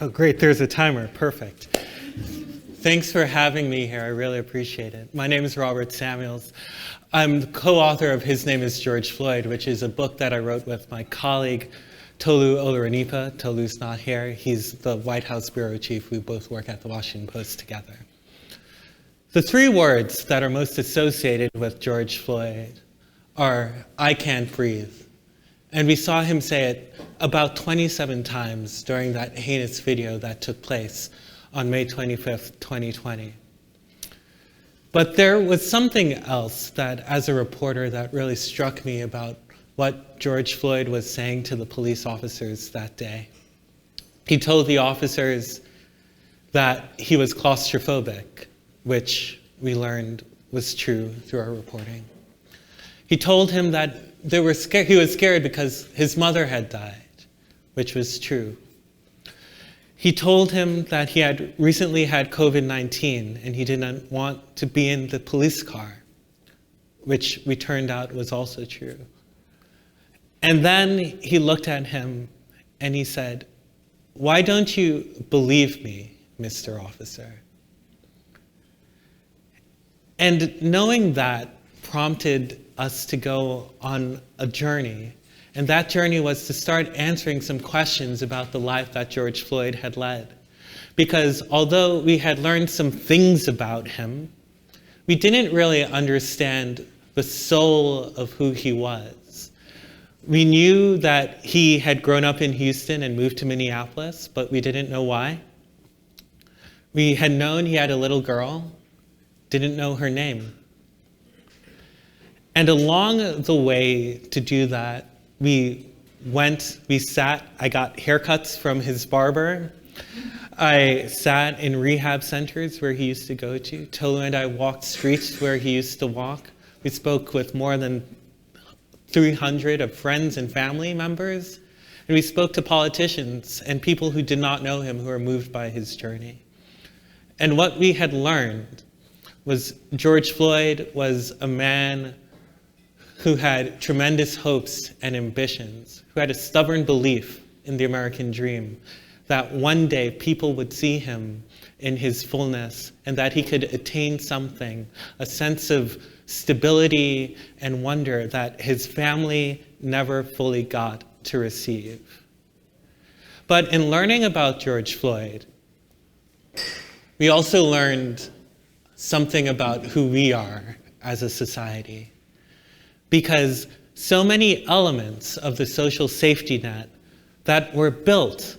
Oh, great, there's a timer, perfect. Thanks for having me here, I really appreciate it. My name is Robert Samuels. I'm the co-author of His Name is George Floyd, which is a book that I wrote with my colleague, Toluse Olorunnipa. Tolu's not here, he's the White House bureau chief. We both work at the Washington Post together. The three words that are most associated with George Floyd are, "I can't breathe." And we saw him say it about 27 times during that heinous video that took place on May 25th, 2020. But there was something else that, as a reporter, that really struck me about what George Floyd was saying to the police officers that day. He told the officers that he was claustrophobic, which we learned was true through our reporting. He told him that he was scared because his mother had died, which was true. He told him that he had recently had COVID-19 and he didn't want to be in the police car, which we turned out was also true. And then he looked at him and he said, "Why don't you believe me, Mr. Officer?" And knowing that prompted us to go on a journey. And that journey was to start answering some questions about the life that George Floyd had led. Because although we had learned some things about him, we didn't really understand the soul of who he was. We knew that he had grown up in Houston and moved to Minneapolis, but we didn't know why. We had known he had a little girl, didn't know her name. And along the way to do that, we sat, I got haircuts from his barber. I sat in rehab centers where he used to go to. Tolu and I walked streets where he used to walk. We spoke with more than 300 of friends and family members. And we spoke to politicians and people who did not know him who were moved by his journey. And what we had learned was George Floyd was a man who had tremendous hopes and ambitions, who had a stubborn belief in the American dream, that one day people would see him in his fullness and that he could attain something, a sense of stability and wonder that his family never fully got to receive. But in learning about George Floyd, we also learned something about who we are as a society. Because so many elements of the social safety net that were built,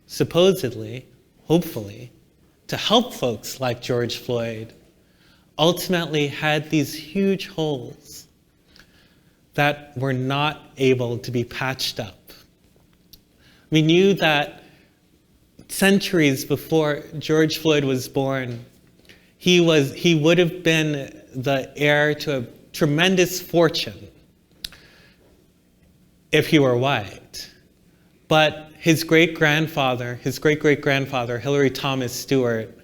supposedly, hopefully, to help folks like George Floyd, ultimately had these huge holes that were not able to be patched up. We knew that centuries before George Floyd was born, he would have been the heir to a tremendous fortune if he were white. But his great-great-grandfather, Hillary Thomas Stewart,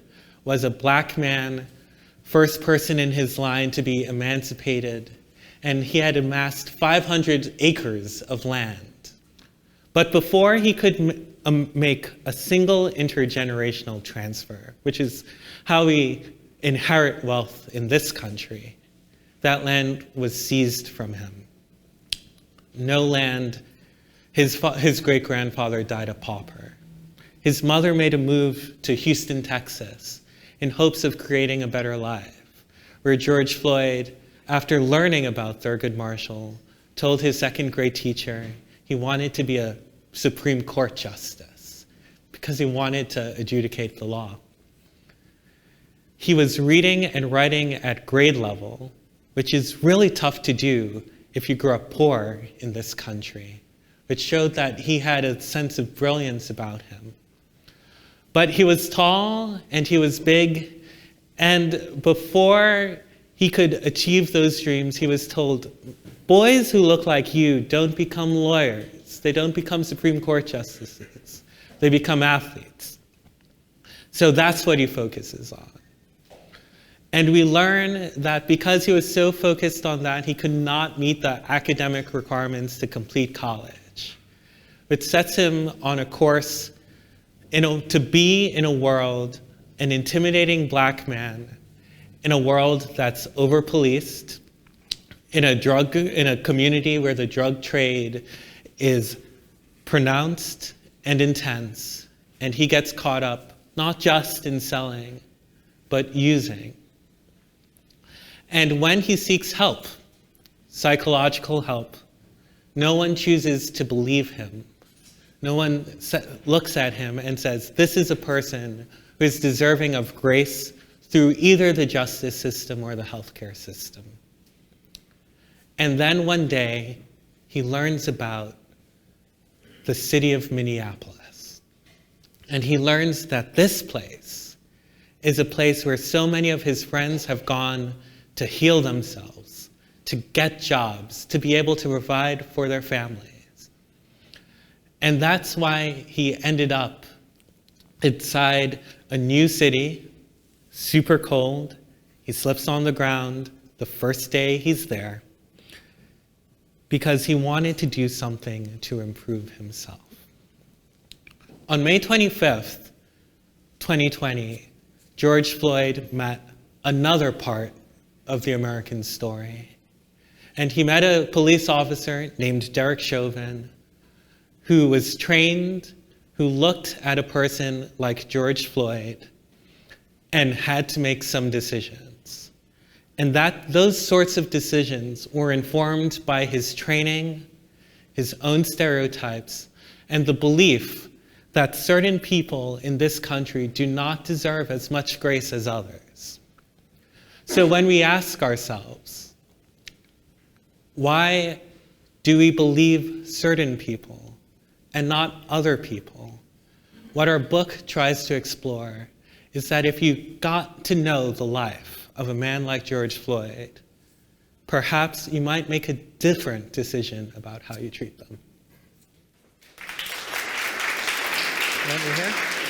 was a black man, first person in his line to be emancipated, and he had amassed 500 acres of land. But before he could make a single intergenerational transfer, which is how we inherit wealth in this country, that land was seized from him. No land. His great-grandfather died a pauper. His mother made a move to Houston, Texas, in hopes of creating a better life, where George Floyd, after learning about Thurgood Marshall, told his second-grade teacher he wanted to be a Supreme Court justice because he wanted to adjudicate the law. He was reading and writing at grade level, which is really tough to do if you grew up poor in this country, which showed that he had a sense of brilliance about him. But he was tall and he was big, and before he could achieve those dreams, he was told, boys who look like you don't become lawyers, they don't become Supreme Court justices, they become athletes. So that's what he focuses on. And we learn that because he was so focused on that, he could not meet the academic requirements to complete college, which sets him on a course to be in a world, an intimidating black man, in a world that's over-policed, in a community where the drug trade is pronounced and intense, and he gets caught up not just in selling, but using. And when he seeks help, psychological help, no one chooses to believe him. No one looks at him and says, this is a person who is deserving of grace through either the justice system or the healthcare system. And then one day, he learns about the city of Minneapolis. And he learns that this place is a place where so many of his friends have gone to heal themselves, to get jobs, to be able to provide for their families. And that's why he ended up inside a new city, super cold. He slips on the ground the first day he's there because he wanted to do something to improve himself. On May 25th, 2020, George Floyd met another part of the American story. And he met a police officer named Derek Chauvin, who was trained, who looked at a person like George Floyd and had to make some decisions. And those sorts of decisions were informed by his training, his own stereotypes, and the belief that certain people in this country do not deserve as much grace as others. So when we ask ourselves, why do we believe certain people and not other people? What our book tries to explore is that if you got to know the life of a man like George Floyd, perhaps you might make a different decision about how you treat them. Over here.